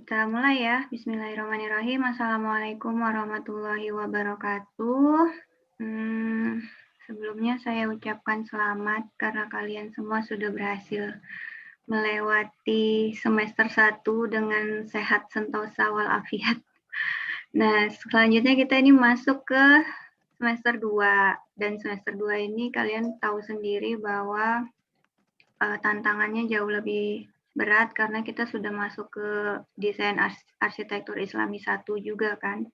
kita mulai ya. Bismillahirrahmanirrahim. Assalamualaikum warahmatullahi wabarakatuh. Sebelumnya saya ucapkan selamat karena kalian semua sudah berhasil melewati semester 1 dengan sehat sentosa walafiat. Nah, selanjutnya kita ini masuk ke semester 2. Dan semester 2 ini kalian tahu sendiri bahwa tantangannya jauh lebih berat karena kita sudah masuk ke desain arsitektur Islami 1 juga kan.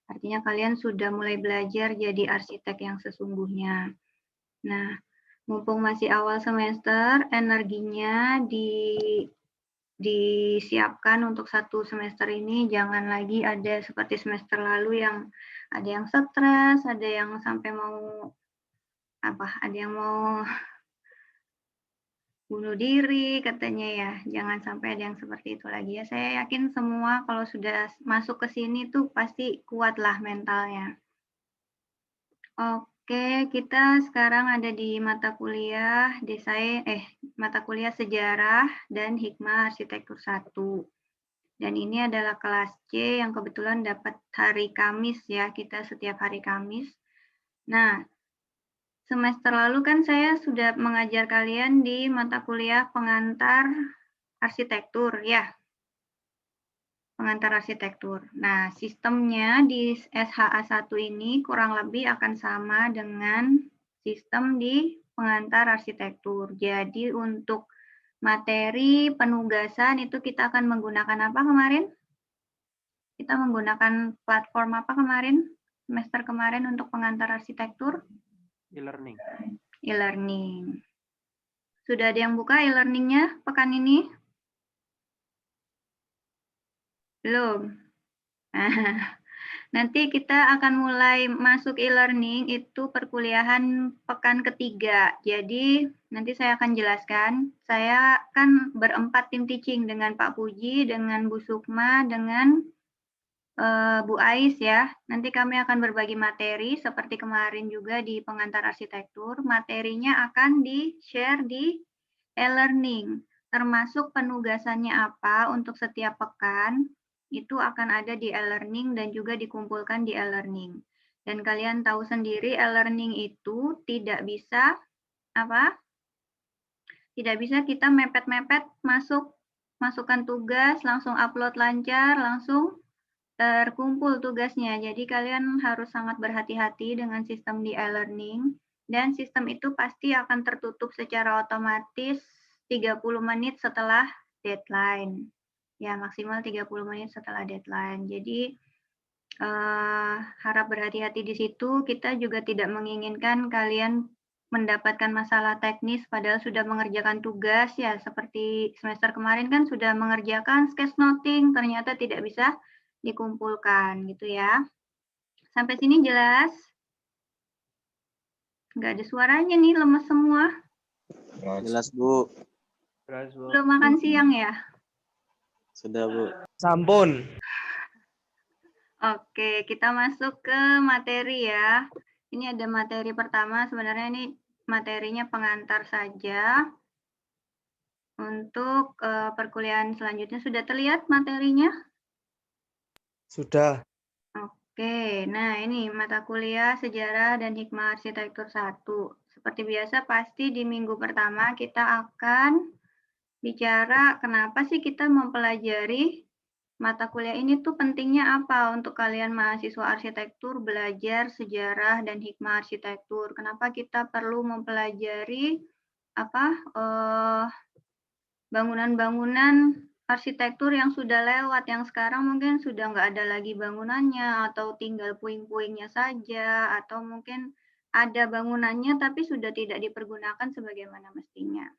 Artinya kalian sudah mulai belajar jadi arsitek yang sesungguhnya. Nah, mumpung masih awal semester, energinya disiapkan untuk 1 semester ini. Jangan lagi ada seperti semester lalu yang ada yang stres, ada yang sampai mau ada yang mau bunuh diri katanya ya. Jangan sampai ada yang seperti itu lagi ya. Saya yakin semua kalau sudah masuk ke sini tuh pasti kuatlah mentalnya. Oke, kita sekarang ada di mata kuliah mata kuliah Sejarah dan Hikmah Arsitektur 1. Dan ini adalah kelas C yang kebetulan dapat hari Kamis ya, kita setiap hari Kamis. Nah, semester lalu kan saya sudah mengajar kalian di mata kuliah pengantar arsitektur ya. Pengantar arsitektur. Nah, sistemnya di SHA 1 ini kurang lebih akan sama dengan sistem di pengantar arsitektur. Jadi untuk materi penugasan itu kita akan menggunakan apa kemarin? Kita menggunakan platform apa kemarin? Semester kemarin untuk pengantar arsitektur? E-learning. E-learning. Sudah ada yang buka e-learningnya pekan ini? Belum? Nanti kita akan mulai masuk e-learning itu perkuliahan pekan ketiga. Jadi nanti saya akan jelaskan. Saya kan berempat tim teaching dengan Pak Puji, dengan Bu Sukma, dengan Bu Ais ya. Nanti kami akan berbagi materi seperti kemarin juga di pengantar arsitektur. Materinya akan di-share di e-learning, termasuk penugasannya apa untuk setiap pekan, itu akan ada di e-learning dan juga dikumpulkan di e-learning. Dan kalian tahu sendiri e-learning itu tidak bisa Tidak bisa kita mepet-mepet masukkan tugas, langsung upload lancar, langsung terkumpul tugasnya. Jadi kalian harus sangat berhati-hati dengan sistem di e-learning dan sistem itu pasti akan tertutup secara otomatis 30 menit setelah deadline. Ya, maksimal 30 menit setelah deadline. Jadi harap berhati-hati di situ. Kita juga tidak menginginkan kalian mendapatkan masalah teknis padahal sudah mengerjakan tugas ya, seperti semester kemarin kan sudah mengerjakan sketchnoting, ternyata tidak bisa dikumpulkan gitu ya. Sampai sini jelas? Nggak ada suaranya nih, lemes semua. Jelas, Bu. Belum makan siang ya? Sudah, Bu. Sampun. Oke, kita masuk ke materi ya. Ini ada materi pertama, sebenarnya ini materinya pengantar saja. Untuk perkuliahan selanjutnya sudah terlihat materinya? Sudah. Oke, nah ini mata kuliah Sejarah dan Hikmah Arsitektur 1. Seperti biasa pasti di minggu pertama kita akan bicara kenapa sih kita mempelajari mata kuliah ini tuh pentingnya apa untuk kalian mahasiswa arsitektur belajar sejarah dan hikmah arsitektur. Kenapa kita perlu mempelajari bangunan-bangunan arsitektur yang sudah lewat, yang sekarang mungkin sudah nggak ada lagi bangunannya, atau tinggal puing-puingnya saja, atau mungkin ada bangunannya tapi sudah tidak dipergunakan sebagaimana mestinya.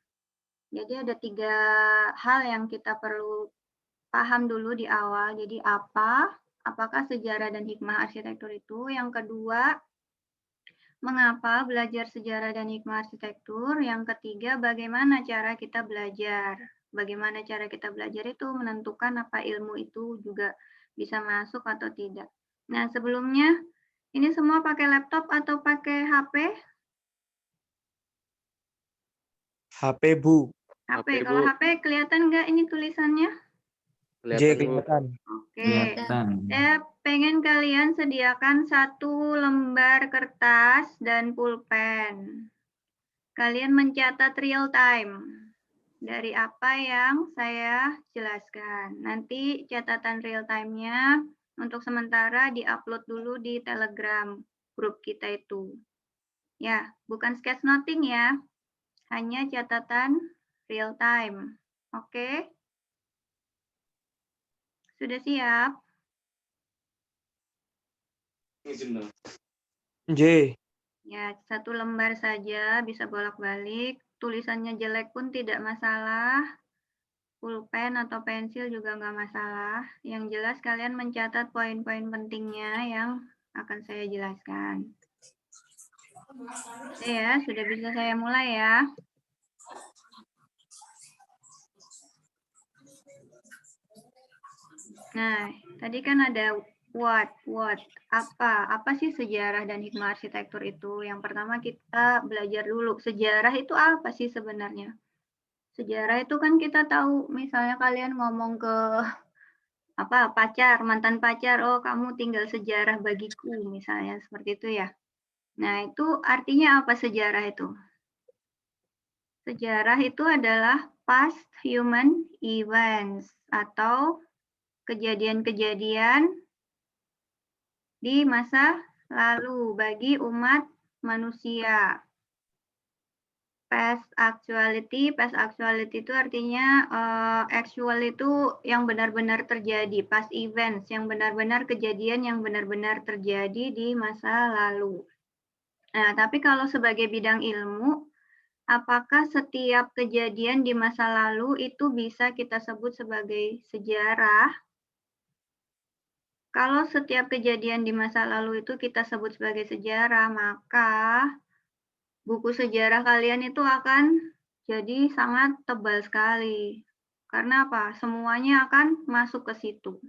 Jadi ada 3 hal yang kita perlu paham dulu di awal. Jadi apakah sejarah dan hikmah arsitektur itu? Yang kedua, mengapa belajar sejarah dan hikmah arsitektur? Yang ketiga, bagaimana cara kita belajar? Bagaimana cara kita belajar itu menentukan apa ilmu itu juga bisa masuk atau tidak. Nah, sebelumnya, ini semua pakai laptop atau pakai HP? HP, Bu. HP. HP, Kalau Bu. HP kelihatan nggak ini tulisannya? Kelihatan, Bu. kelihatan. Oke. Saya pengen kalian sediakan 1 lembar kertas dan pulpen. Kalian mencatat real time dari apa yang saya jelaskan. Nanti catatan real time-nya untuk sementara di-upload dulu di Telegram grup kita itu. Ya, bukan sketchnoting ya, hanya catatan real time. Oke? Sudah siap? J. Ya, 1 lembar saja, bisa bolak-balik. Tulisannya jelek pun tidak masalah. Pulpen atau pensil juga nggak masalah. Yang jelas kalian mencatat poin-poin pentingnya yang akan saya jelaskan. Oke ya, sudah bisa saya mulai ya. Nah, tadi kan ada what, apa sih sejarah dan hikmah arsitektur itu? Yang pertama kita belajar dulu, sejarah itu apa sih sebenarnya? Sejarah itu kan kita tahu, misalnya kalian ngomong ke pacar, mantan pacar, oh kamu tinggal sejarah bagiku, misalnya seperti itu ya. Nah, itu artinya apa sejarah itu? Sejarah itu adalah past human events atau kejadian-kejadian di masa lalu bagi umat manusia. Past actuality itu artinya actual itu yang benar-benar terjadi, past events yang benar-benar kejadian yang benar-benar terjadi di masa lalu. Nah, tapi kalau sebagai bidang ilmu, apakah setiap kejadian di masa lalu itu bisa kita sebut sebagai sejarah? Kalau setiap kejadian di masa lalu itu kita sebut sebagai sejarah, maka buku sejarah kalian itu akan jadi sangat tebal sekali. Karena apa? Semuanya akan masuk ke situ.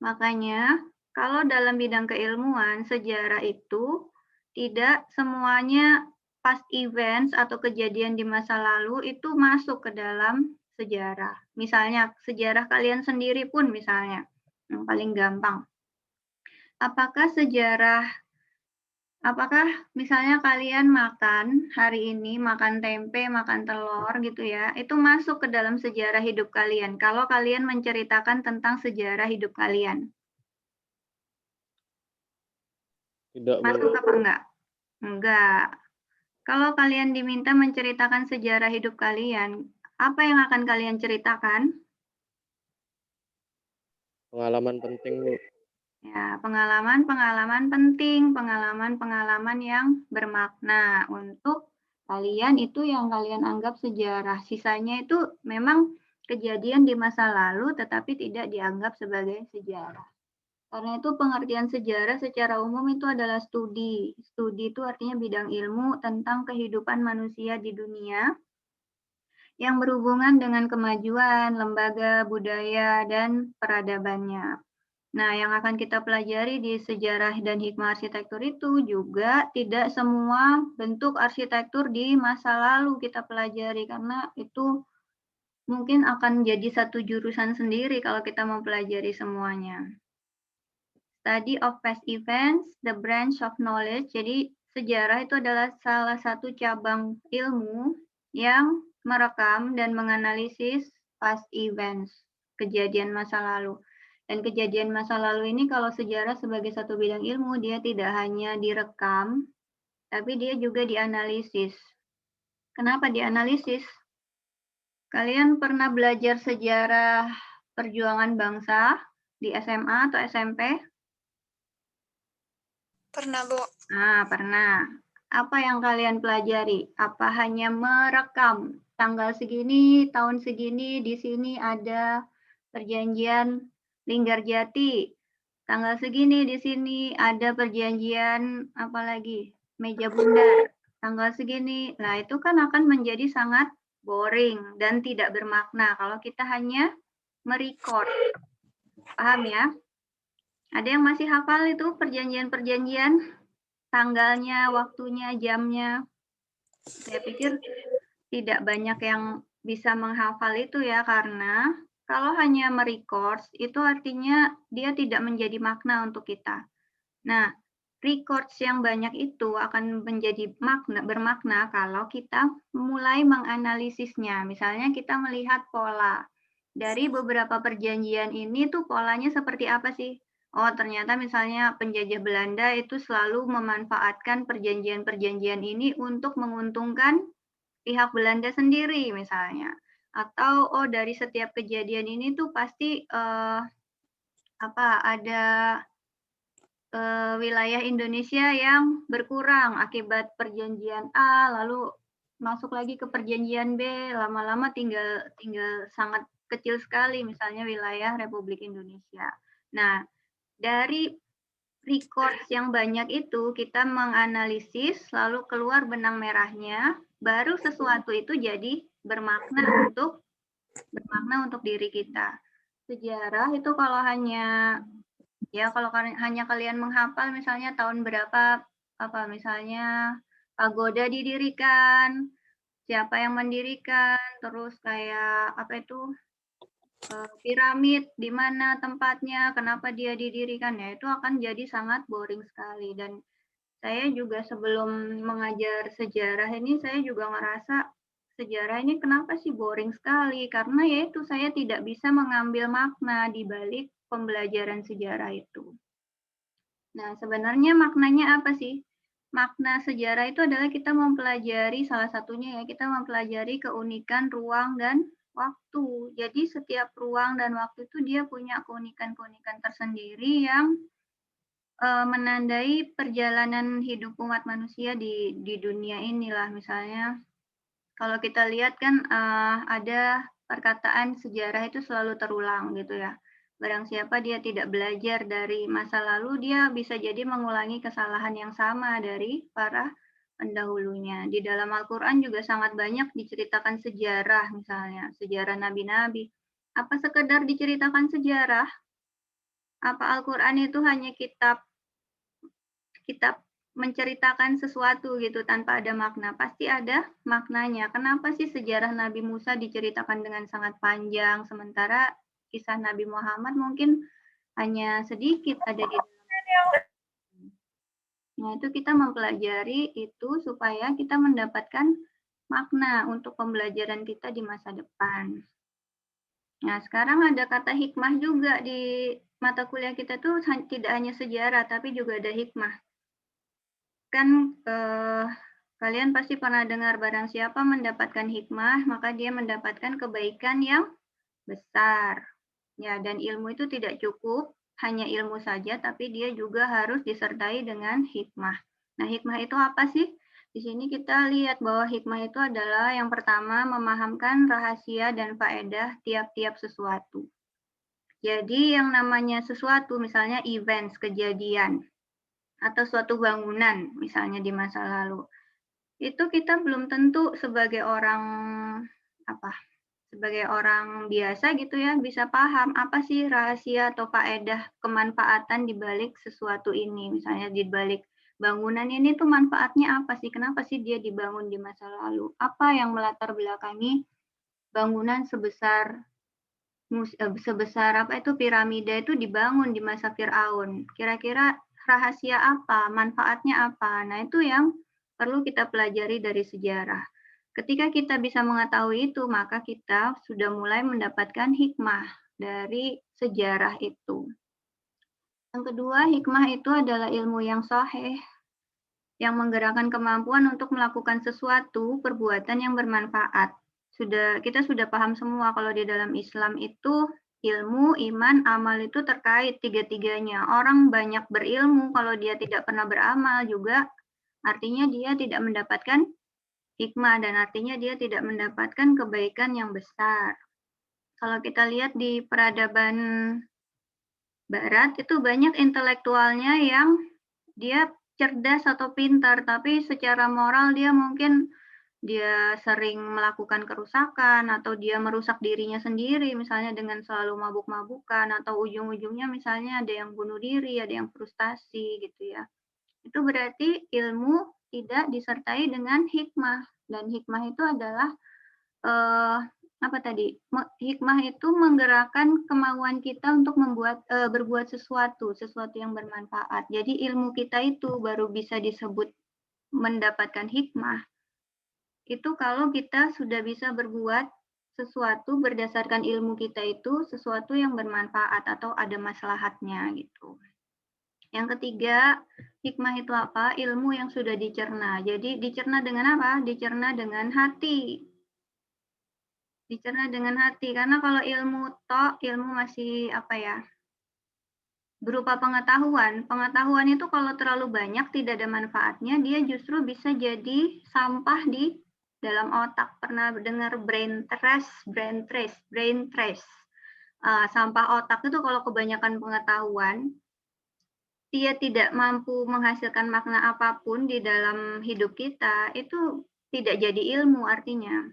Makanya, kalau dalam bidang keilmuan, sejarah itu tidak semuanya past events atau kejadian di masa lalu itu masuk ke dalam sejarah. Misalnya, sejarah kalian sendiri pun misalnya, yang paling gampang. Apakah misalnya kalian makan hari ini, makan tempe, makan telur gitu ya, itu masuk ke dalam sejarah hidup kalian, kalau kalian menceritakan tentang sejarah hidup kalian? Tidak, Bu. Masuk apa enggak? Enggak. Kalau kalian diminta menceritakan sejarah hidup kalian, apa yang akan kalian ceritakan? Pengalaman penting, Bu. Ya, pengalaman-pengalaman penting, pengalaman-pengalaman yang bermakna untuk kalian itu yang kalian anggap sejarah. Sisanya itu memang kejadian di masa lalu tetapi tidak dianggap sebagai sejarah. Karena itu pengertian sejarah secara umum itu adalah studi. Studi itu artinya bidang ilmu tentang kehidupan manusia di dunia yang berhubungan dengan kemajuan, lembaga, budaya, dan peradabannya. Nah, yang akan kita pelajari di sejarah dan hikmah arsitektur itu juga tidak semua bentuk arsitektur di masa lalu kita pelajari, karena itu mungkin akan jadi satu jurusan sendiri kalau kita mempelajari semuanya. Study of past events, the branch of knowledge. Jadi, sejarah itu adalah salah satu cabang ilmu yang merekam dan menganalisis past events, kejadian masa lalu. Dan kejadian masa lalu ini kalau sejarah sebagai satu bidang ilmu, dia tidak hanya direkam, tapi dia juga dianalisis. Kenapa dianalisis? Kalian pernah belajar sejarah perjuangan bangsa di SMA atau SMP? Pernah, Bu. Nah, pernah. Apa yang kalian pelajari? Apa hanya merekam tanggal segini, tahun segini, di sini ada perjanjian Linggarjati. Tanggal segini di sini ada perjanjian apa lagi? Meja bundar. Tanggal segini. Nah, itu kan akan menjadi sangat boring dan tidak bermakna kalau kita hanya merecord. Paham ya? Ada yang masih hafal itu perjanjian-perjanjian? Tanggalnya, waktunya, jamnya? Saya pikir tidak banyak yang bisa menghafal itu ya, karena kalau hanya merecords itu artinya dia tidak menjadi makna untuk kita. Nah, records yang banyak itu akan menjadi bermakna kalau kita mulai menganalisisnya. Misalnya kita melihat pola. Dari beberapa perjanjian ini tuh polanya seperti apa sih? Oh, ternyata misalnya penjajah Belanda itu selalu memanfaatkan perjanjian-perjanjian ini untuk menguntungkan pihak Belanda sendiri misalnya. Atau oh dari setiap kejadian ini tuh pasti ada wilayah Indonesia yang berkurang akibat perjanjian A, lalu masuk lagi ke perjanjian B, lama-lama tinggal sangat kecil sekali misalnya wilayah Republik Indonesia. Nah, dari records yang banyak itu kita menganalisis, lalu keluar benang merahnya, baru sesuatu itu jadi bermakna untuk diri kita. Sejarah itu kalau hanya kalian menghafal misalnya tahun berapa misalnya pagoda didirikan, siapa yang mendirikan, terus kayak piramid di mana tempatnya, kenapa dia didirikan, ya itu akan jadi sangat boring sekali. Dan saya juga sebelum mengajar sejarah ini saya juga ngerasa sejarah ini kenapa sih boring sekali, karena yaitu saya tidak bisa mengambil makna di balik pembelajaran sejarah itu. Nah, sebenarnya maknanya apa sih? Makna sejarah itu adalah kita mempelajari salah satunya kita mempelajari keunikan ruang dan waktu. Jadi setiap ruang dan waktu itu dia punya keunikan-keunikan tersendiri yang menandai perjalanan hidup umat manusia di dunia inilah. Misalnya kalau kita lihat kan ada perkataan sejarah itu selalu terulang gitu ya. Barang siapa dia tidak belajar dari masa lalu, dia bisa jadi mengulangi kesalahan yang sama dari para pendahulunya. Di dalam Al-Quran juga sangat banyak diceritakan sejarah, misalnya sejarah nabi-nabi. Apa sekedar diceritakan sejarah? Apa Al-Quran itu hanya kitab menceritakan sesuatu gitu tanpa ada makna? Pasti ada maknanya. Kenapa sih sejarah Nabi Musa diceritakan dengan sangat panjang, sementara kisah Nabi Muhammad mungkin hanya sedikit ada di dalam. Nah, itu kita mempelajari itu supaya kita mendapatkan makna untuk pembelajaran kita di masa depan. Nah, sekarang ada kata hikmah juga di mata kuliah kita tuh tidak hanya sejarah, tapi juga ada hikmah. Kan kalian pasti pernah dengar barang siapa mendapatkan hikmah, maka dia mendapatkan kebaikan yang besar. Ya, dan ilmu itu tidak cukup hanya ilmu saja, tapi dia juga harus disertai dengan hikmah. Nah, hikmah itu apa sih? Di sini kita lihat bahwa hikmah itu adalah yang pertama memahamkan rahasia dan faedah tiap-tiap sesuatu. Jadi yang namanya sesuatu, misalnya events, kejadian, atau suatu bangunan, misalnya di masa lalu, itu kita belum tentu sebagai orang biasa gitu ya, bisa paham apa sih rahasia atau faedah kemanfaatan di balik sesuatu ini. Misalnya di balik bangunan ini tuh manfaatnya apa sih? Kenapa sih dia dibangun di masa lalu? Apa yang melatar belakangi bangunan sebesar piramida itu dibangun di masa Firaun? Kira-kira rahasia apa? Manfaatnya apa? Nah, itu yang perlu kita pelajari dari sejarah. Ketika kita bisa mengetahui itu, maka kita sudah mulai mendapatkan hikmah dari sejarah itu. Yang kedua, hikmah itu adalah ilmu yang sahih, yang menggerakkan kemampuan untuk melakukan sesuatu perbuatan yang bermanfaat. Kita sudah paham semua kalau di dalam Islam itu ilmu, iman, amal itu terkait tiga-tiganya. Orang banyak berilmu kalau dia tidak pernah beramal juga artinya dia tidak mendapatkan hikmah dan artinya dia tidak mendapatkan kebaikan yang besar. Kalau kita lihat di peradaban barat itu banyak intelektualnya yang dia cerdas atau pintar, tapi secara moral dia mungkin dia sering melakukan kerusakan atau dia merusak dirinya sendiri misalnya dengan selalu mabuk-mabukan atau ujung-ujungnya misalnya ada yang bunuh diri, ada yang frustasi gitu ya. Itu berarti ilmu tidak disertai dengan hikmah, dan hikmah itu adalah apa tadi? Hikmah itu menggerakkan kemauan kita untuk berbuat sesuatu yang bermanfaat. Jadi ilmu kita itu baru bisa disebut mendapatkan hikmah. Itu kalau kita sudah bisa berbuat sesuatu berdasarkan ilmu kita itu sesuatu yang bermanfaat atau ada maslahatnya gitu. Yang ketiga, hikmah itu apa? Ilmu yang sudah dicerna. Jadi dicerna dengan apa? Dicerna dengan hati. Dicerna dengan hati, karena kalau ilmu masih apa ya, berupa pengetahuan. Pengetahuan itu kalau terlalu banyak tidak ada manfaatnya, dia justru bisa jadi sampah di dalam otak. Pernah dengar brain trash? Sampah otak itu kalau kebanyakan pengetahuan, dia tidak mampu menghasilkan makna apapun di dalam hidup kita, itu tidak jadi ilmu artinya.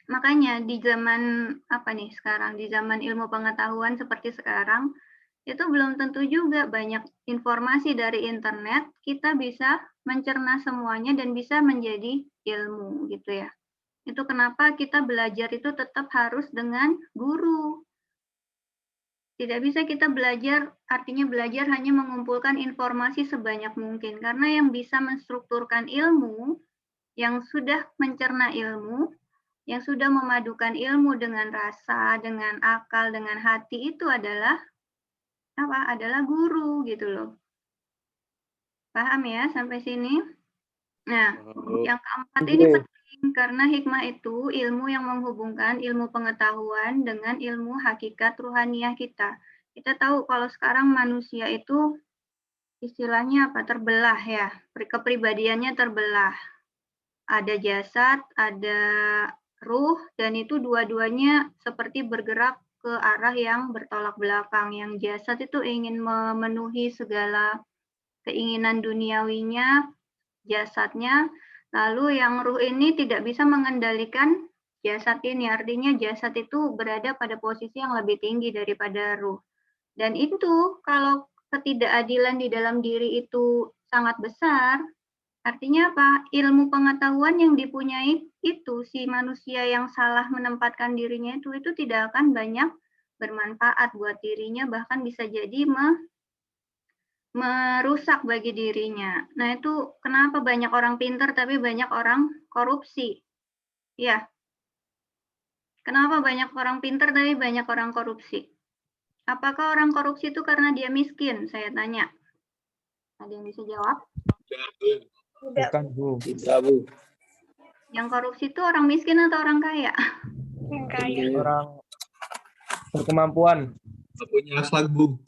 Makanya di zaman sekarang, di zaman ilmu pengetahuan seperti sekarang, itu belum tentu juga banyak informasi dari internet, kita bisa mencerna semuanya dan bisa menjadi ilmu gitu ya. Itu kenapa kita belajar itu tetap harus dengan guru. Tidak bisa kita belajar, artinya belajar hanya mengumpulkan informasi sebanyak mungkin, karena yang bisa menstrukturkan ilmu, yang sudah mencerna ilmu, yang sudah memadukan ilmu dengan rasa, dengan akal, dengan hati itu adalah apa? Adalah guru gitu loh. Paham ya sampai sini? Nah, yang keempat ini penting karena hikmah itu ilmu yang menghubungkan ilmu pengetahuan dengan ilmu hakikat ruhaniah kita. Kita tahu kalau sekarang manusia itu istilahnya apa? Terbelah ya, kepribadiannya terbelah. Ada jasad, ada ruh, dan itu dua-duanya seperti bergerak ke arah yang bertolak belakang. Yang jasad itu ingin memenuhi segala keinginan duniawinya, jasadnya, lalu yang ruh ini tidak bisa mengendalikan jasad ini. Artinya jasad itu berada pada posisi yang lebih tinggi daripada ruh. Dan itu kalau ketidakadilan di dalam diri itu sangat besar, artinya apa? Ilmu pengetahuan yang dipunyai itu, si manusia yang salah menempatkan dirinya itu tidak akan banyak bermanfaat buat dirinya, bahkan bisa jadi merusak bagi dirinya. Nah itu kenapa banyak orang pintar tapi banyak orang korupsi? Ya, kenapa banyak orang pintar tapi banyak orang korupsi? Apakah orang korupsi itu karena dia miskin? Saya tanya. Ada yang bisa jawab? Bukan, Bu. Tidak, Bu. Yang korupsi itu orang miskin atau orang kaya? Orang berkemampuan. Punya akhlak, Bu.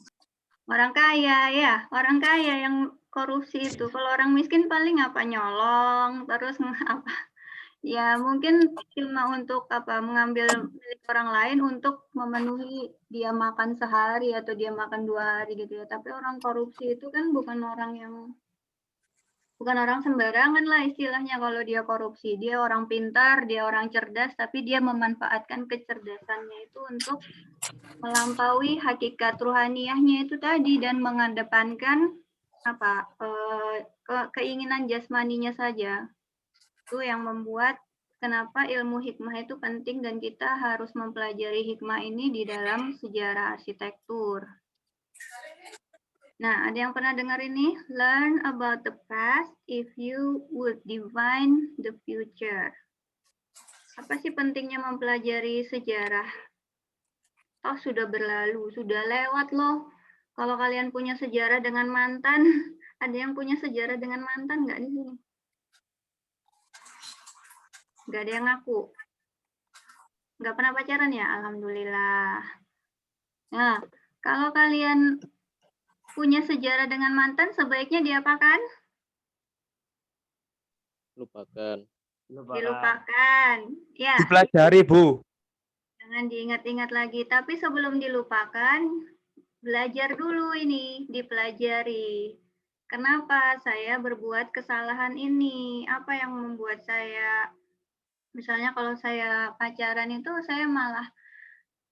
Orang kaya ya, orang kaya yang korupsi itu. Kalau orang miskin paling apa? Nyolong, terus apa? Ya mungkin cuma untuk apa? Mengambil milik orang lain untuk memenuhi dia makan sehari atau dia makan 2 hari gitu ya. Tapi orang korupsi itu kan bukan orang sembarangan lah istilahnya kalau dia korupsi. Dia orang pintar, dia orang cerdas, tapi dia memanfaatkan kecerdasannya itu untuk melampaui hakikat ruhaniahnya itu tadi dan mengedepankan apa keinginan jasmaninya saja. Itu yang membuat kenapa ilmu hikmah itu penting dan kita harus mempelajari hikmah ini di dalam sejarah arsitektur. Nah, ada yang pernah dengar ini? Learn about the past if you would divine the future. Apa sih pentingnya mempelajari sejarah? Oh, sudah berlalu, sudah lewat loh. Kalau kalian punya sejarah dengan mantan, ada yang punya sejarah dengan mantan nggak di sini? Nggak ada yang ngaku. Nggak pernah pacaran ya? Alhamdulillah. Nah, kalau kalian punya sejarah dengan mantan, sebaiknya diapakan? Lupakan. Dilupakan. Ya. Dipelajari, Bu. Jangan diingat-ingat lagi. Tapi sebelum dilupakan, belajar dulu ini, dipelajari. Kenapa saya berbuat kesalahan ini? Apa yang membuat saya, misalnya kalau saya pacaran itu saya malah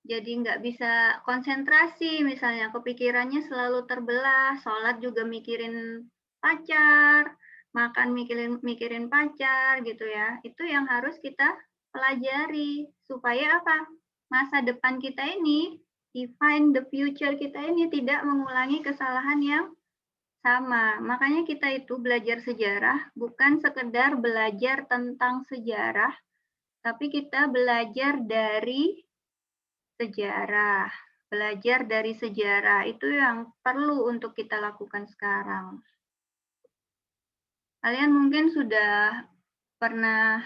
jadi nggak bisa konsentrasi, misalnya kepikirannya selalu terbelah, sholat juga mikirin pacar, makan mikirin pacar gitu ya. Itu yang harus kita pelajari supaya apa? Masa depan kita ini, define the future kita ini tidak mengulangi kesalahan yang sama. Makanya kita itu belajar sejarah bukan sekedar belajar tentang sejarah, tapi kita belajar dari sejarah. Belajar dari sejarah itu yang perlu untuk kita lakukan sekarang. Kalian mungkin sudah pernah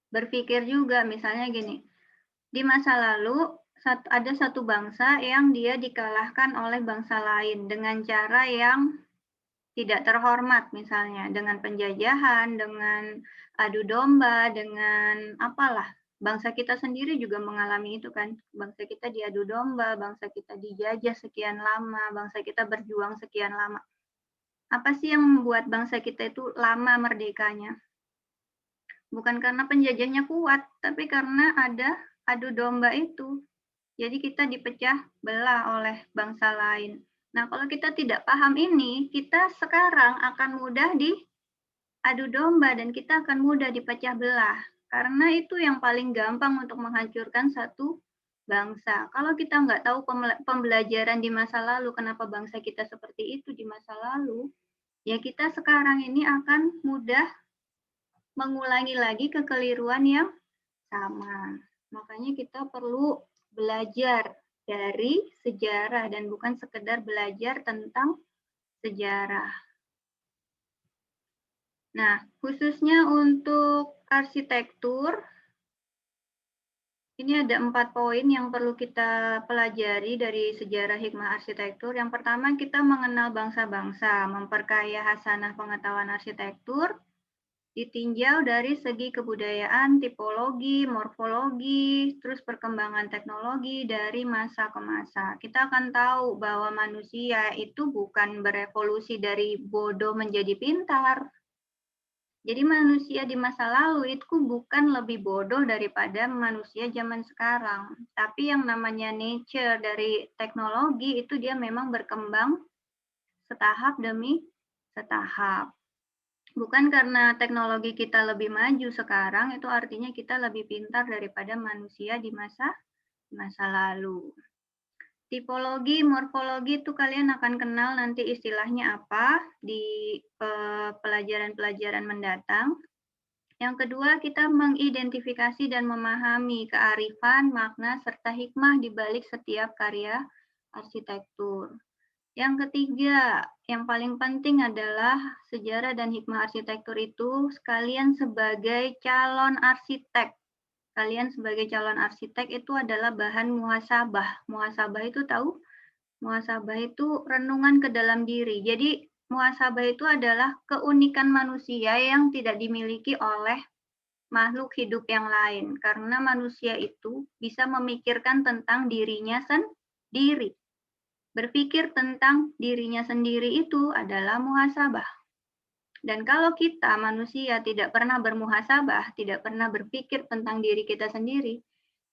berpikir juga, misalnya gini, di masa lalu ada satu bangsa yang dia dikalahkan oleh bangsa lain dengan cara yang tidak terhormat, misalnya dengan penjajahan, dengan adu domba, dengan apalah. Bangsa kita sendiri juga mengalami itu kan. Bangsa kita diadu domba, bangsa kita dijajah sekian lama, bangsa kita berjuang sekian lama. Apa sih yang membuat bangsa kita itu lama merdekanya? Bukan karena penjajahnya kuat, tapi karena ada adu domba itu. Jadi kita dipecah belah oleh bangsa lain. Nah, kalau kita tidak paham ini, kita sekarang akan mudah diadu domba dan kita akan mudah dipecah belah. Karena itu yang paling gampang untuk menghancurkan satu bangsa. Kalau kita nggak tahu pembelajaran di masa lalu, kenapa bangsa kita seperti itu di masa lalu, ya kita sekarang ini akan mudah mengulangi lagi kekeliruan yang sama. Makanya kita perlu belajar dari sejarah dan bukan sekedar belajar tentang sejarah. Nah, khususnya untuk arsitektur, ini ada 4 poin yang perlu kita pelajari dari sejarah hikmah arsitektur. Yang pertama, kita mengenal bangsa-bangsa, memperkaya hasanah pengetahuan arsitektur, ditinjau dari segi kebudayaan, tipologi, morfologi, terus perkembangan teknologi dari masa ke masa. Kita akan tahu bahwa manusia itu bukan berevolusi dari bodoh menjadi pintar. Jadi manusia di masa lalu itu bukan lebih bodoh daripada manusia zaman sekarang. Tapi yang namanya nature dari teknologi itu dia memang berkembang setahap demi setahap. Bukan karena teknologi kita lebih maju sekarang, itu artinya kita lebih pintar daripada manusia di masa lalu. Tipologi, morfologi itu kalian akan kenal nanti istilahnya apa di pelajaran-pelajaran mendatang. Yang kedua, kita mengidentifikasi dan memahami kearifan, makna, serta hikmah di balik setiap karya arsitektur. Yang ketiga, yang paling penting adalah sejarah dan hikmah arsitektur itu sekalian sebagai calon arsitek. Kalian sebagai calon arsitek itu adalah bahan muhasabah. Muhasabah itu tahu? Muhasabah itu renungan ke dalam diri. Jadi muhasabah itu adalah keunikan manusia yang tidak dimiliki oleh makhluk hidup yang lain. Karena manusia itu bisa memikirkan tentang dirinya sendiri. Berpikir tentang dirinya sendiri itu adalah muhasabah. Dan kalau kita manusia tidak pernah bermuhasabah, tidak pernah berpikir tentang diri kita sendiri,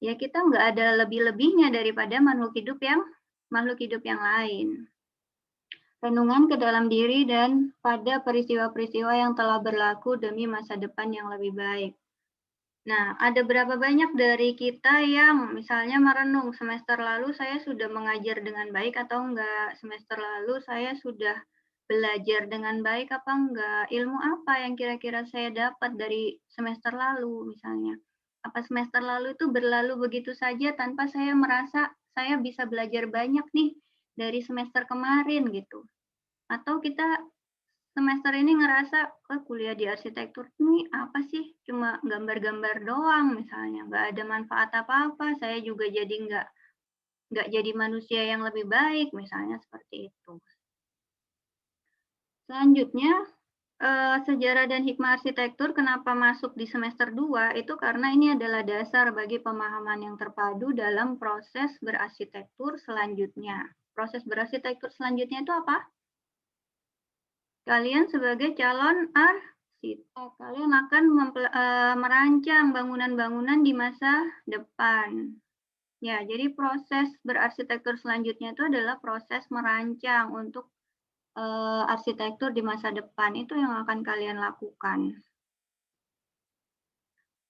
ya kita nggak ada lebih-lebihnya daripada makhluk hidup yang lain. Renungan ke dalam diri dan pada peristiwa-peristiwa yang telah berlaku demi masa depan yang lebih baik. Nah, ada berapa banyak dari kita yang misalnya merenung semester lalu saya sudah mengajar dengan baik atau enggak, semester lalu saya sudah belajar dengan baik apa enggak, ilmu apa yang kira-kira saya dapat dari semester lalu misalnya. Apa semester lalu itu berlalu begitu saja tanpa saya merasa saya bisa belajar banyak nih dari semester kemarin gitu. Atau kita semester ini ngerasa kuliah di arsitektur ini apa sih, cuma gambar-gambar doang misalnya, nggak ada manfaat apa-apa, saya juga jadi nggak jadi manusia yang lebih baik misalnya seperti itu. Selanjutnya, sejarah dan hikmah arsitektur kenapa masuk di semester 2 itu karena ini adalah dasar bagi pemahaman yang terpadu dalam proses berarsitektur selanjutnya. Proses berarsitektur selanjutnya itu apa? Kalian sebagai calon arsitek, kalian akan merancang bangunan-bangunan di masa depan. Ya, jadi proses berarsitektur selanjutnya itu adalah proses merancang untuk arsitektur di masa depan. Itu yang akan kalian lakukan.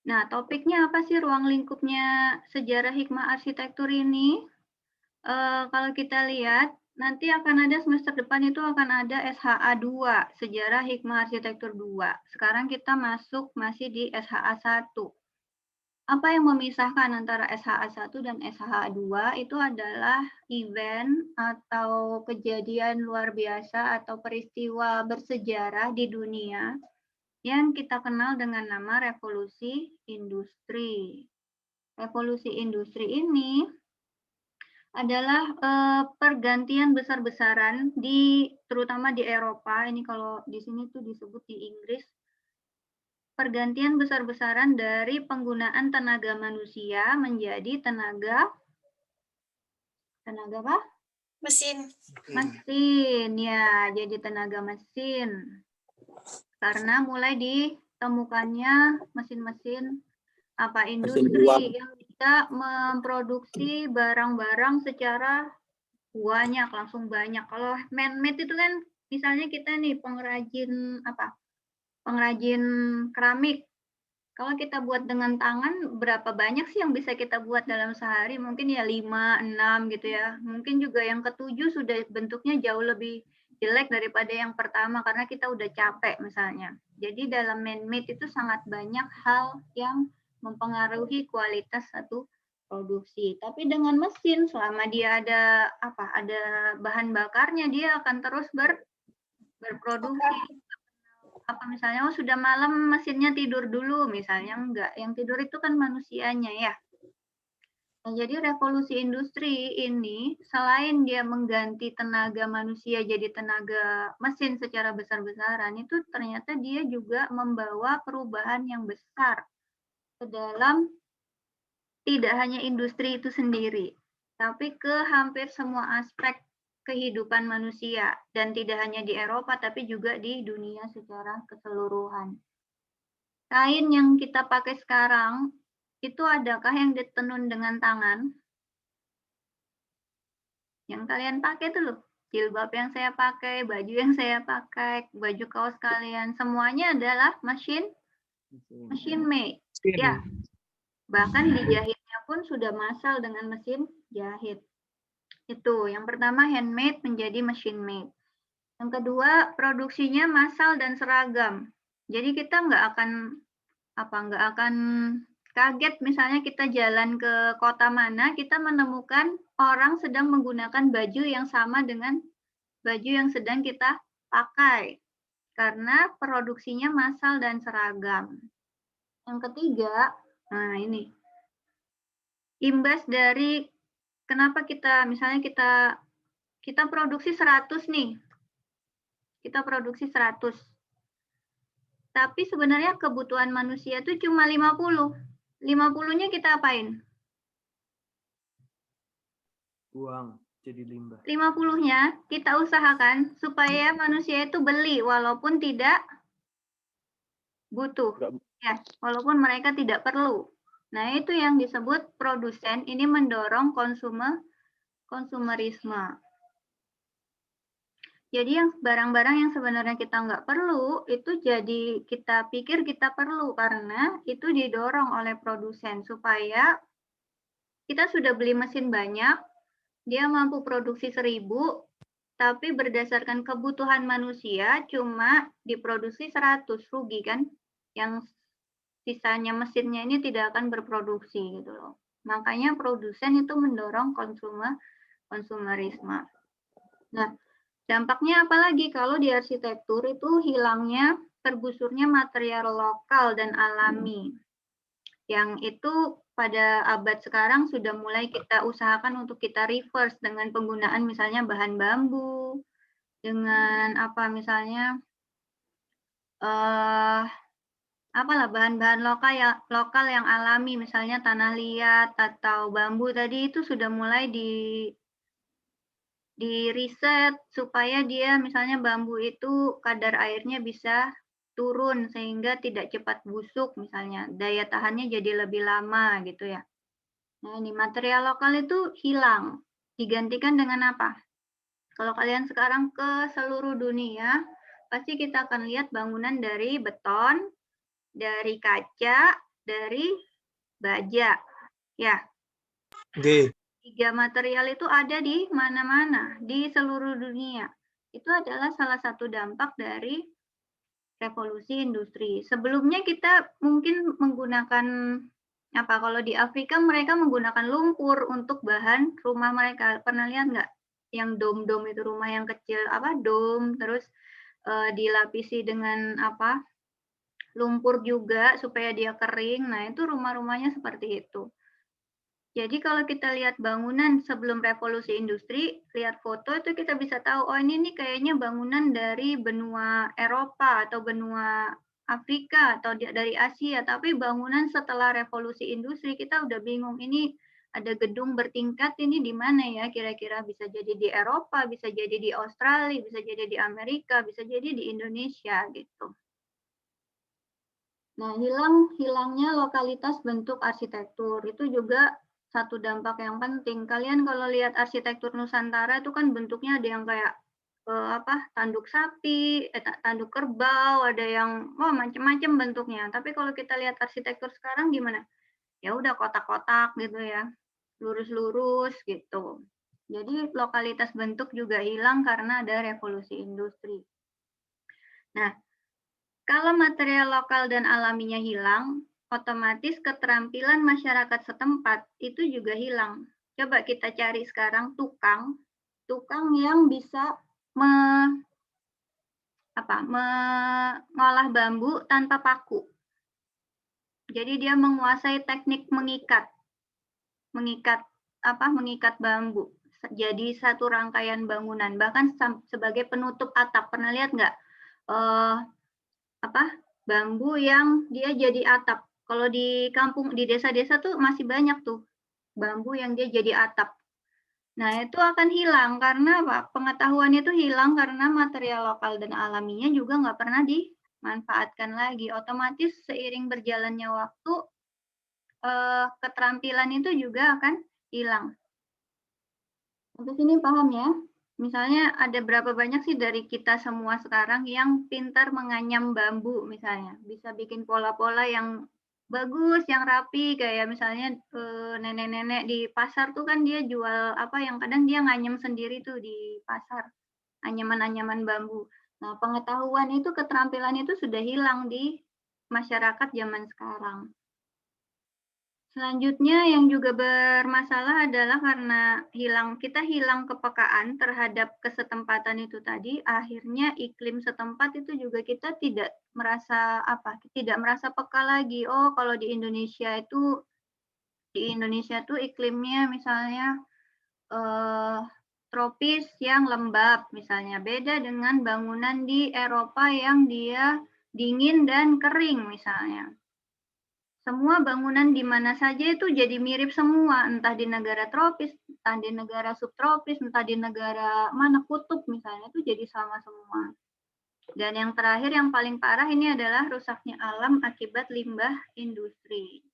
Nah, topiknya apa sih ruang lingkupnya sejarah hikmah arsitektur ini? Kalau kita lihat, nanti akan ada semester depan itu akan ada SHA 2, Sejarah Hikmah Arsitektur 2. Sekarang kita masih di SHA 1. Apa yang memisahkan antara SHA 1 dan SHA 2 itu adalah event atau kejadian luar biasa atau peristiwa bersejarah di dunia yang kita kenal dengan nama revolusi industri. Revolusi industri ini adalah pergantian besar-besaran terutama di Eropa. Ini kalau di sini tuh disebut di Inggris, pergantian besar-besaran dari penggunaan tenaga manusia menjadi tenaga apa? Mesin. Mesin, ya, jadi tenaga mesin. Karena mulai ditemukannya mesin-mesin industri yang bisa memproduksi barang-barang secara langsung banyak. Kalau man-made itu kan misalnya kita nih pengrajin keramik. Kalau kita buat dengan tangan, berapa banyak sih yang bisa kita buat dalam sehari? Mungkin ya 5, 6 gitu ya. Mungkin juga yang ke-7 sudah bentuknya jauh lebih jelek daripada yang pertama karena kita udah capek misalnya. Jadi dalam man-made itu sangat banyak hal yang mempengaruhi kualitas satu produksi. Tapi dengan mesin, selama dia ada bahan bakarnya, dia akan terus berproduksi. Misalnya sudah malam mesinnya tidur dulu, misalnya enggak. Yang tidur itu kan manusianya ya. Nah, jadi revolusi industri ini selain dia mengganti tenaga manusia jadi tenaga mesin secara besar-besaran, itu ternyata dia juga membawa perubahan yang besar ke dalam tidak hanya industri itu sendiri, tapi ke hampir semua aspek kehidupan manusia, dan tidak hanya di Eropa, tapi juga di dunia secara keseluruhan. Kain yang kita pakai sekarang, itu adakah yang ditenun dengan tangan? Yang kalian pakai itu loh, jilbab yang saya pakai, baju yang saya pakai, baju kaos kalian, semuanya adalah machine made. Ya, bahkan dijahitnya pun sudah massal dengan mesin jahit. Itu, yang pertama handmade menjadi machine made. Yang kedua, produksinya massal dan seragam. Jadi kita nggak akan kaget misalnya kita jalan ke kota mana, kita menemukan orang sedang menggunakan baju yang sama dengan baju yang sedang kita pakai. Karena produksinya massal dan seragam. Yang ketiga, nah ini, imbas dari kenapa misalnya kita produksi 100 nih. Kita produksi 100. Tapi sebenarnya kebutuhan manusia itu cuma 50. 50-nya kita apain? Buang jadi limbah. 50-nya kita usahakan supaya manusia itu beli walaupun tidak butuh. Ya, walaupun mereka tidak perlu. Nah, itu yang disebut produsen ini mendorong konsumerisme. Jadi yang barang-barang yang sebenarnya kita nggak perlu, itu jadi kita pikir kita perlu karena itu didorong oleh produsen supaya kita sudah beli mesin banyak, dia mampu produksi 1000, tapi berdasarkan kebutuhan manusia cuma diproduksi 100, rugi kan? Yang sisanya mesinnya ini tidak akan berproduksi gitu loh. Makanya produsen itu mendorong konsumerisme. Nah, dampaknya apalagi kalau di arsitektur itu hilangnya, tergusurnya material lokal dan alami. Yang itu pada abad sekarang sudah mulai kita usahakan untuk kita reverse dengan penggunaan misalnya bahan bambu, dengan misalnya bahan-bahan lokal yang alami, misalnya tanah liat atau bambu tadi itu sudah mulai di riset supaya dia misalnya bambu itu kadar airnya bisa turun sehingga tidak cepat busuk misalnya, daya tahannya jadi lebih lama gitu ya. Nah, ini material lokal itu hilang, digantikan dengan apa? Kalau kalian sekarang ke seluruh dunia, pasti kita akan lihat bangunan dari beton, dari kaca, dari baja. Ya, G. 3 material itu ada di mana-mana, di seluruh dunia. Itu adalah salah satu dampak dari revolusi industri. Sebelumnya kita mungkin menggunakan kalau di Afrika mereka menggunakan lumpur untuk bahan rumah mereka. Pernah lihat nggak? Yang dom-dom itu, rumah yang kecil, dom, terus dilapisi dengan lumpur juga supaya dia kering. Nah, itu rumah-rumahnya seperti itu. Jadi kalau kita lihat bangunan sebelum revolusi industri, lihat foto itu kita bisa tahu, oh ini nih kayaknya bangunan dari benua Eropa atau benua Afrika atau dari Asia, tapi bangunan setelah revolusi industri kita udah bingung, ini ada gedung bertingkat ini di mana ya kira-kira, bisa jadi di Eropa, bisa jadi di Australia, bisa jadi di Amerika, bisa jadi di Indonesia gitu. Nah, hilangnya lokalitas bentuk arsitektur itu juga satu dampak yang penting. Kalian kalau lihat arsitektur Nusantara itu kan bentuknya ada yang kayak tanduk sapi, tanduk kerbau, ada yang macam-macam bentuknya. Tapi kalau kita lihat arsitektur sekarang gimana? Ya udah kotak-kotak gitu ya, lurus-lurus gitu. Jadi lokalitas bentuk juga hilang karena ada revolusi industri. Nah, kalau material lokal dan alaminya hilang, otomatis keterampilan masyarakat setempat itu juga hilang. Coba kita cari sekarang tukang yang bisa mengolah bambu tanpa paku. Jadi dia menguasai teknik mengikat bambu jadi satu rangkaian bangunan, bahkan sebagai penutup atap. Pernah lihat nggak bambu yang dia jadi atap? Kalau di kampung, di desa-desa tuh masih banyak tuh bambu yang dia jadi atap. Nah, itu akan hilang karena pengetahuan itu hilang karena material lokal dan alaminya juga nggak pernah dimanfaatkan lagi. Otomatis seiring berjalannya waktu, keterampilan itu juga akan hilang. Sampai sini paham ya? Misalnya ada berapa banyak sih dari kita semua sekarang yang pintar menganyam bambu misalnya. Bisa bikin pola-pola yang bagus, yang rapi, kayak misalnya nenek-nenek di pasar tuh kan dia jual yang kadang dia nganyam sendiri tuh di pasar, anyaman-anyaman bambu. Nah, pengetahuan itu, keterampilan itu sudah hilang di masyarakat zaman sekarang. Selanjutnya yang juga bermasalah adalah karena kita hilang kepekaan terhadap kesetempatan itu tadi, akhirnya iklim setempat itu juga kita tidak merasa peka lagi. Oh, kalau di Indonesia tuh iklimnya misalnya tropis yang lembab misalnya, beda dengan bangunan di Eropa yang dia dingin dan kering misalnya. Semua bangunan di mana saja itu jadi mirip semua, entah di negara tropis, entah di negara subtropis, entah di negara mana kutub misalnya, itu jadi sama semua. Dan yang terakhir, yang paling parah ini adalah rusaknya alam akibat limbah industri.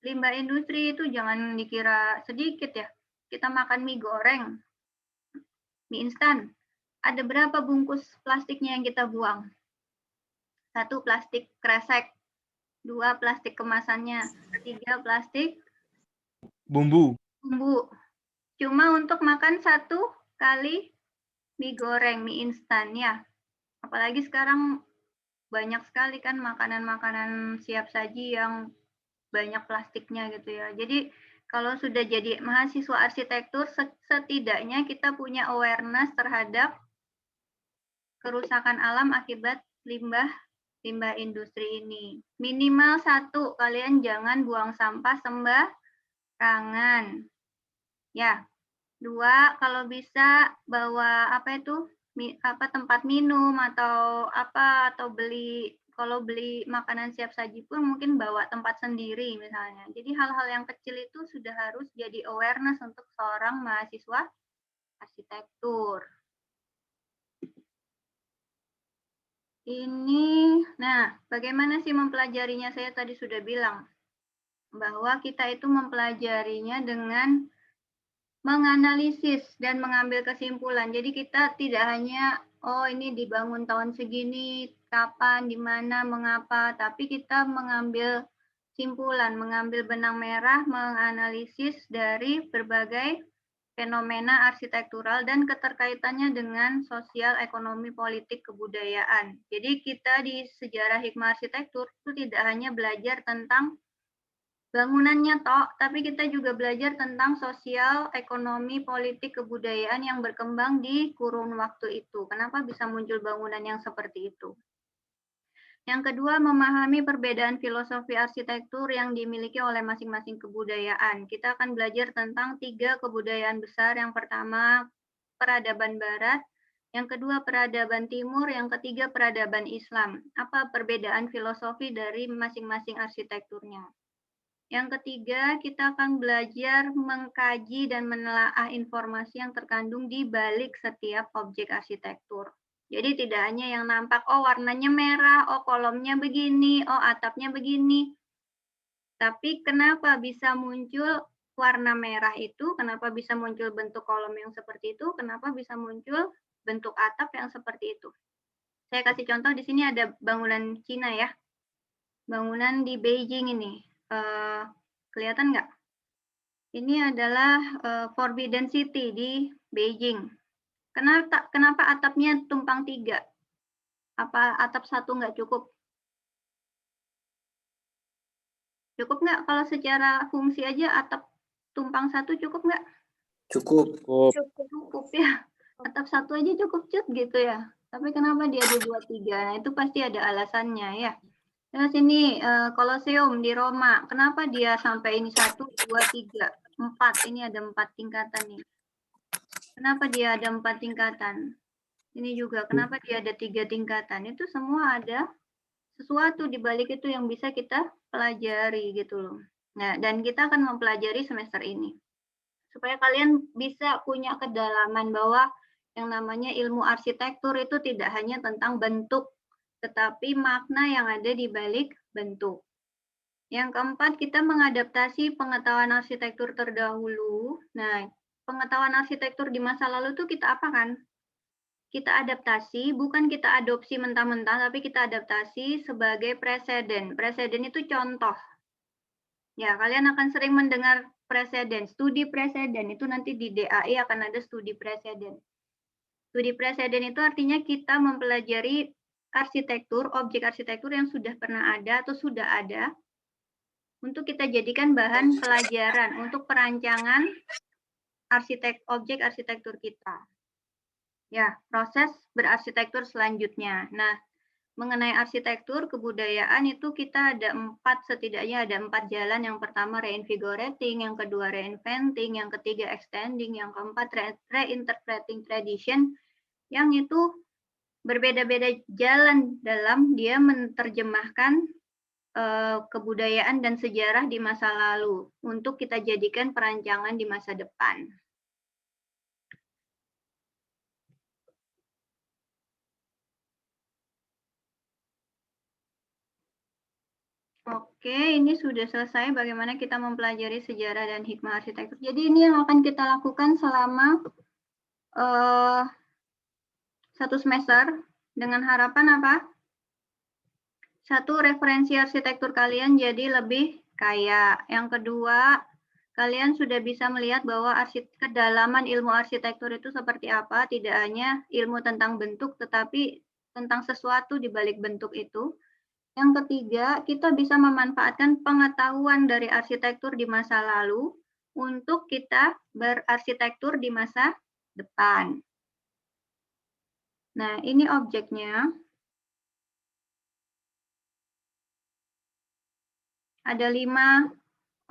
Limbah industri itu jangan dikira sedikit ya. Kita makan mie goreng, mie instan, ada berapa bungkus plastiknya yang kita buang? 1 plastik kresek, 2 plastik kemasannya, 3 plastik Bumbu. Cuma untuk makan 1 kali mie goreng, mie instan ya. Apalagi sekarang banyak sekali kan makanan-makanan siap saji yang banyak plastiknya gitu ya. Jadi kalau sudah jadi mahasiswa arsitektur, setidaknya kita punya awareness terhadap kerusakan alam akibat limbah industri ini. Minimal 1, kalian jangan buang sampah sembarangan. Ya. 2, kalau bisa bawa tempat minum atau kalau beli makanan siap saji pun mungkin bawa tempat sendiri misalnya. Jadi hal-hal yang kecil itu sudah harus jadi awareness untuk seorang mahasiswa arsitektur. Bagaimana sih mempelajarinya? Saya tadi sudah bilang bahwa kita itu mempelajarinya dengan menganalisis dan mengambil kesimpulan. Jadi kita tidak hanya, oh ini dibangun tahun segini, kapan, di mana, mengapa, tapi kita mengambil Simpulan, mengambil benang merah, menganalisis dari berbagai fenomena arsitektural dan keterkaitannya dengan sosial, ekonomi, politik, kebudayaan. Jadi kita di sejarah hikmah arsitektur itu tidak hanya belajar tentang bangunannya tapi kita juga belajar tentang sosial, ekonomi, politik, kebudayaan yang berkembang di kurun waktu itu. Kenapa bisa muncul bangunan yang seperti itu? Yang kedua, memahami perbedaan filosofi arsitektur yang dimiliki oleh masing-masing kebudayaan. Kita akan belajar tentang 3 kebudayaan besar. Yang pertama, peradaban Barat. Yang kedua, peradaban Timur. Yang ketiga, peradaban Islam. Apa perbedaan filosofi dari masing-masing arsitekturnya? Yang ketiga, kita akan belajar mengkaji dan menelaah informasi yang terkandung di balik setiap objek arsitektur. Jadi tidak hanya yang nampak, oh warnanya merah, oh kolomnya begini, oh atapnya begini. Tapi kenapa bisa muncul warna merah itu, kenapa bisa muncul bentuk kolom yang seperti itu, kenapa bisa muncul bentuk atap yang seperti itu. Saya kasih contoh, di sini ada bangunan Cina ya. Bangunan di Beijing ini. Kelihatan nggak? Ini adalah Forbidden City di Beijing. Kenapa atapnya tumpang 3? Apa atap 1 nggak cukup? Cukup nggak kalau secara fungsi aja atap tumpang 1 cukup nggak? Cukup. Cukup ya. Atap 1 aja cukup cut gitu ya. Tapi kenapa dia ada 2, 3? Nah itu pasti ada alasannya ya. Terus ini Kolosium di Roma. Kenapa dia sampai ini 1, 2, 3, 4? Ini ada 4 tingkatan nih. Kenapa dia ada 4 tingkatan? Ini juga, kenapa dia ada 3 tingkatan? Itu semua ada sesuatu di balik itu yang bisa kita pelajari gitu loh. Nah, dan kita akan mempelajari semester ini. Supaya kalian bisa punya kedalaman bahwa yang namanya ilmu arsitektur itu tidak hanya tentang bentuk, tetapi makna yang ada di balik bentuk. Yang keempat, kita mengadaptasi pengetahuan arsitektur terdahulu. Nah, pengetahuan arsitektur di masa lalu itu kita apakan? Kita adaptasi, bukan kita adopsi mentah-mentah, tapi kita adaptasi sebagai preseden. Preseden itu contoh. Ya, kalian akan sering mendengar preseden, studi preseden. Itu nanti di DAI akan ada studi preseden. Studi preseden itu artinya kita mempelajari arsitektur, objek arsitektur yang sudah pernah ada atau sudah ada, untuk kita jadikan bahan pelajaran untuk perancangan objek arsitektur kita. Ya, proses berarsitektur selanjutnya. Nah, mengenai arsitektur kebudayaan itu kita ada setidaknya ada 4 jalan. Yang pertama reinvigorating, yang kedua reinventing, yang ketiga extending, yang keempat reinterpreting tradition, yang itu berbeda-beda jalan dalam dia menerjemahkan kebudayaan dan sejarah di masa lalu untuk kita jadikan perancangan di masa depan. Oke, ini sudah selesai bagaimana kita mempelajari sejarah dan hikmah arsitektur. Jadi ini yang akan kita lakukan selama 1 semester dengan harapan apa? 1, referensi arsitektur kalian jadi lebih kaya. Yang kedua, kalian sudah bisa melihat bahwa kedalaman ilmu arsitektur itu seperti apa, tidak hanya ilmu tentang bentuk, tetapi tentang sesuatu di balik bentuk itu. Yang ketiga, kita bisa memanfaatkan pengetahuan dari arsitektur di masa lalu untuk kita berarsitektur di masa depan. Nah, ini objeknya. Ada 5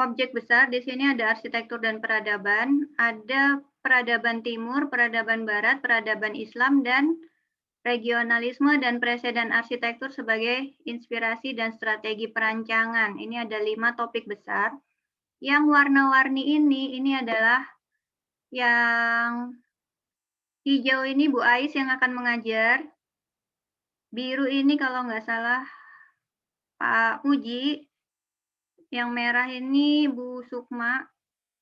objek besar. Di sini ada arsitektur dan peradaban. Ada peradaban timur, peradaban barat, peradaban Islam, dan regionalisme dan preseden arsitektur sebagai inspirasi dan strategi perancangan. Ini ada 5 topik besar. Yang warna-warni ini adalah yang hijau ini Bu Ais yang akan mengajar. Biru ini kalau nggak salah Pak Puji. Yang merah ini Bu Sukma.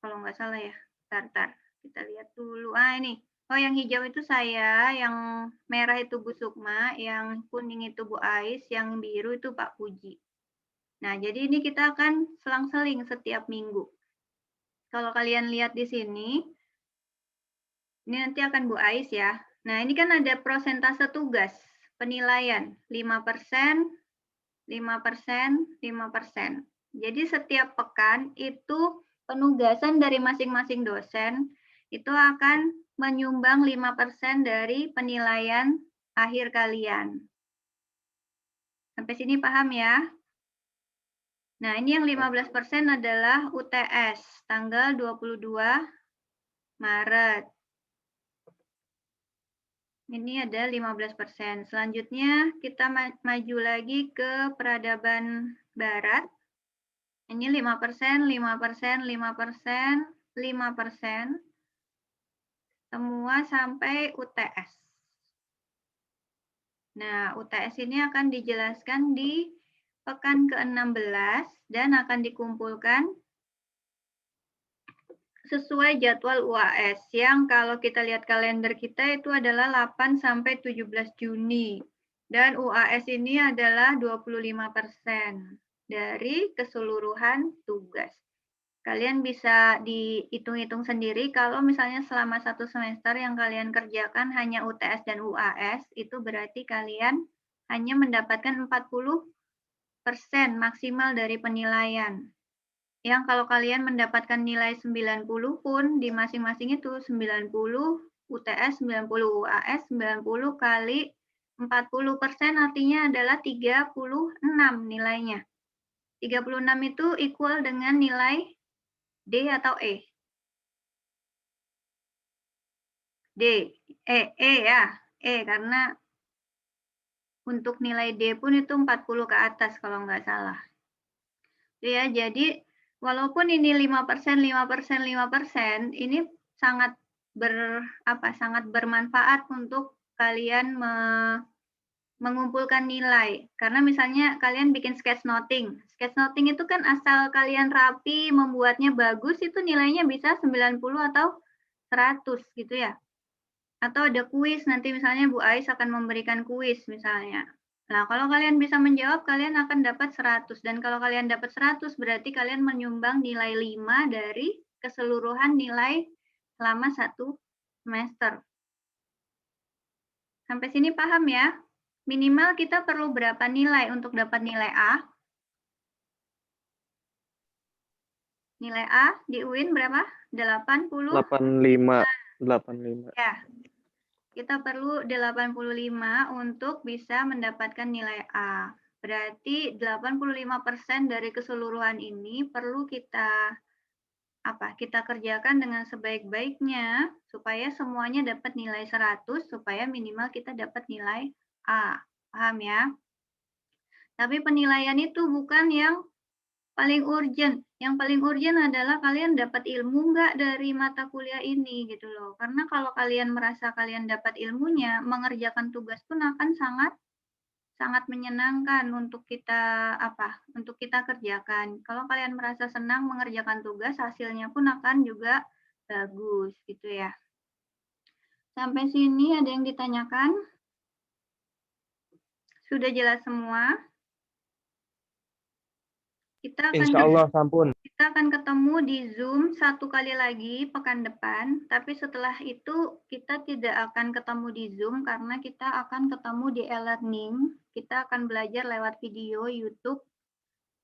Kalau nggak salah ya. Bentar. Kita lihat dulu. Ini. Oh, yang hijau itu saya, yang merah itu Bu Sukma, yang kuning itu Bu Ais, yang biru itu Pak Puji. Nah, jadi ini kita akan selang-seling setiap minggu. Kalau kalian lihat di sini, ini nanti akan Bu Ais ya. Nah, ini kan ada prosentase tugas penilaian 5%, 5%, 5%. Jadi setiap pekan itu penugasan dari masing-masing dosen itu akan menyumbang 5% dari penilaian akhir kalian. Sampai sini paham ya? Nah, ini yang 15% adalah UTS tanggal 22 Maret. Ini ada 15%. Selanjutnya kita maju lagi ke peradaban barat. Ini 5%, 5%, 5%, 5%. Semua sampai UTS. Nah, UTS ini akan dijelaskan di pekan ke-16 dan akan dikumpulkan sesuai jadwal UAS yang kalau kita lihat kalender kita itu adalah 8 sampai 17 Juni. Dan UAS ini adalah 25% dari keseluruhan tugas. Kalian bisa dihitung-hitung sendiri kalau misalnya selama 1 semester yang kalian kerjakan hanya UTS dan UAS, itu berarti kalian hanya mendapatkan 40% maksimal dari penilaian. Yang kalau kalian mendapatkan nilai 90 pun di masing-masing itu 90 UTS, 90 UAS, 90 kali 40% artinya adalah 36 nilainya. 36 itu equal dengan nilai D atau E? D. E ya. E karena untuk nilai D pun itu 40 ke atas kalau nggak salah. Ya, jadi walaupun ini 5%, 5%, 5%, ini sangat sangat bermanfaat untuk kalian mengumpulkan nilai. Karena misalnya kalian bikin sketchnoting. Sketchnoting itu kan asal kalian rapi, membuatnya bagus, itu nilainya bisa 90 atau 100 gitu ya. Atau ada kuis, nanti misalnya Bu Ais akan memberikan kuis misalnya. Nah, kalau kalian bisa menjawab, kalian akan dapat 100. Dan kalau kalian dapat 100, berarti kalian menyumbang nilai 5 dari keseluruhan nilai selama 1 semester. Sampai sini paham ya? Minimal kita perlu berapa nilai untuk dapat nilai A? Nilai A di UIN berapa? 80? 85. Ya. Kita perlu 85 untuk bisa mendapatkan nilai A. Berarti 85% dari keseluruhan ini perlu kita kerjakan dengan sebaik-baiknya supaya semuanya dapat nilai 100 supaya minimal kita dapat nilai A. Paham ya? Tapi penilaian itu bukan yang paling urgent. Yang paling urgent adalah kalian dapat ilmu nggak dari mata kuliah ini gitu loh. Karena kalau kalian merasa kalian dapat ilmunya, mengerjakan tugas pun akan sangat menyenangkan untuk kita kerjakan. Kalau kalian merasa senang mengerjakan tugas, hasilnya pun akan juga bagus gitu ya. Sampai sini ada yang ditanyakan? Sudah jelas semua? Insya Allah sampun. Kita akan ketemu di Zoom 1 kali lagi pekan depan, tapi setelah itu kita tidak akan ketemu di Zoom karena kita akan ketemu di e-learning. Kita akan belajar lewat video YouTube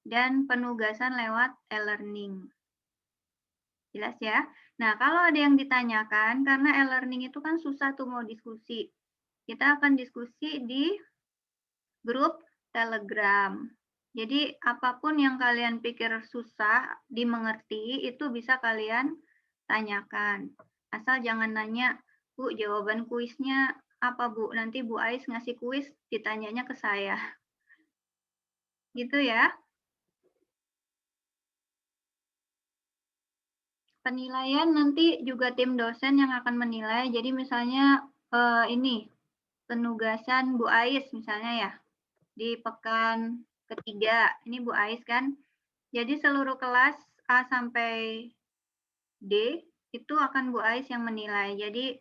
dan penugasan lewat e-learning. Jelas ya? Nah, kalau ada yang ditanyakan, karena e-learning itu kan susah tuh mau diskusi. Kita akan diskusi di grup Telegram. Jadi apapun yang kalian pikir susah dimengerti itu bisa kalian tanyakan. Asal jangan nanya, Bu, jawaban kuisnya apa Bu? Nanti Bu Ais ngasih kuis ditanyanya ke saya. Gitu ya. Penilaian nanti juga tim dosen yang akan menilai. Jadi misalnya ini penugasan Bu Ais misalnya ya di pekan ketiga, ini Bu Ais kan. Jadi seluruh kelas A sampai D itu akan Bu Ais yang menilai. Jadi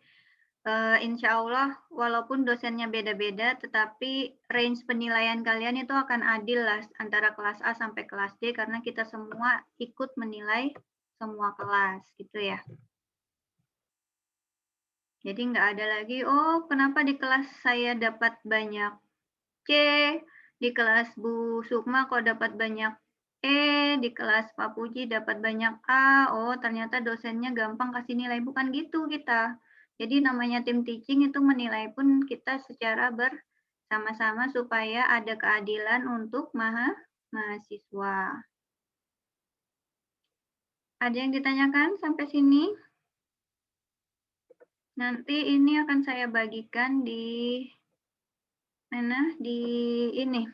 Insya Allah walaupun dosennya beda-beda, tetapi range penilaian kalian itu akan adil lah antara kelas A sampai kelas D karena kita semua ikut menilai semua kelas gitu ya. Jadi nggak ada lagi, oh kenapa di kelas saya dapat banyak C, di kelas Bu Sukma kok dapat banyak E, di kelas Pak Puji dapat banyak A, oh ternyata dosennya gampang kasih nilai, bukan gitu kita. Jadi namanya tim teaching itu menilai pun kita secara bersama-sama supaya ada keadilan untuk mahasiswa. Ada yang ditanyakan sampai sini? Nanti ini akan saya bagikan di mana? Di ini.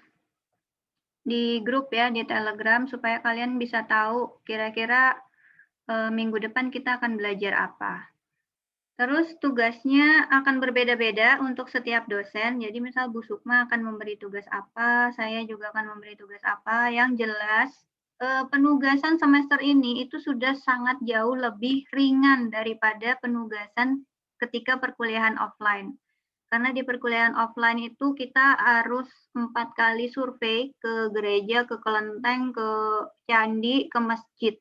Di grup ya, di Telegram supaya kalian bisa tahu kira-kira minggu depan kita akan belajar apa. Terus tugasnya akan berbeda-beda untuk setiap dosen. Jadi misal Bu Sukma akan memberi tugas apa, saya juga akan memberi tugas apa. Yang jelas penugasan semester ini itu sudah sangat jauh lebih ringan daripada penugasan ketika perkuliahan offline. Karena di perkuliahan offline itu kita harus 4 kali survei ke gereja, ke kelenteng, ke candi, ke masjid.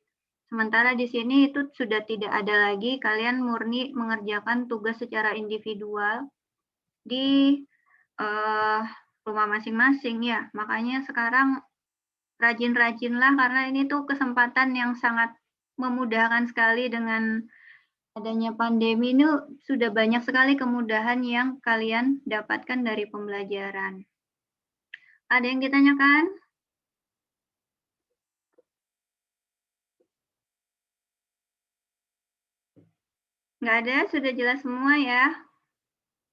Sementara di sini itu sudah tidak ada lagi, kalian murni mengerjakan tugas secara individual di rumah masing-masing ya. Makanya sekarang rajin-rajinlah karena ini tuh kesempatan yang sangat memudahkan sekali dengan adanya pandemi ini sudah banyak sekali kemudahan yang kalian dapatkan dari pembelajaran. Ada yang ditanyakan? Nggak ada, sudah jelas semua ya.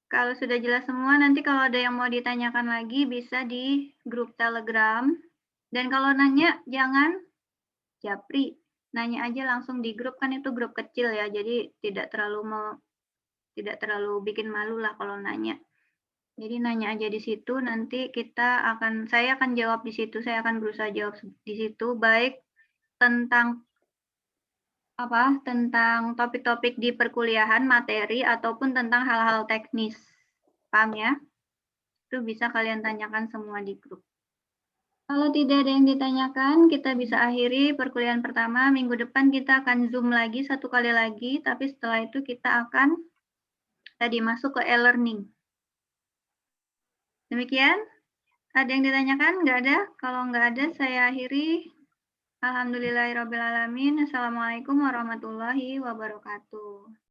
Kalau sudah jelas semua, nanti kalau ada yang mau ditanyakan lagi bisa di grup Telegram. Dan kalau nanya, jangan japri. Nanya aja langsung di grup, kan itu grup kecil ya, jadi tidak terlalu bikin malu lah kalau nanya. Jadi nanya aja di situ, nanti saya akan jawab di situ, saya akan berusaha jawab di situ, baik tentang topik-topik di perkuliahan, materi, ataupun tentang hal-hal teknis. Paham ya? Itu bisa kalian tanyakan semua di grup. Kalau tidak ada yang ditanyakan, kita bisa akhiri perkuliahan pertama. Minggu depan kita akan Zoom lagi, 1 kali lagi, tapi setelah itu kita akan masuk ke e-learning. Demikian. Ada yang ditanyakan? Nggak ada? Kalau nggak ada, saya akhiri. Alhamdulillahirrabbilalamin. Assalamualaikum warahmatullahi wabarakatuh.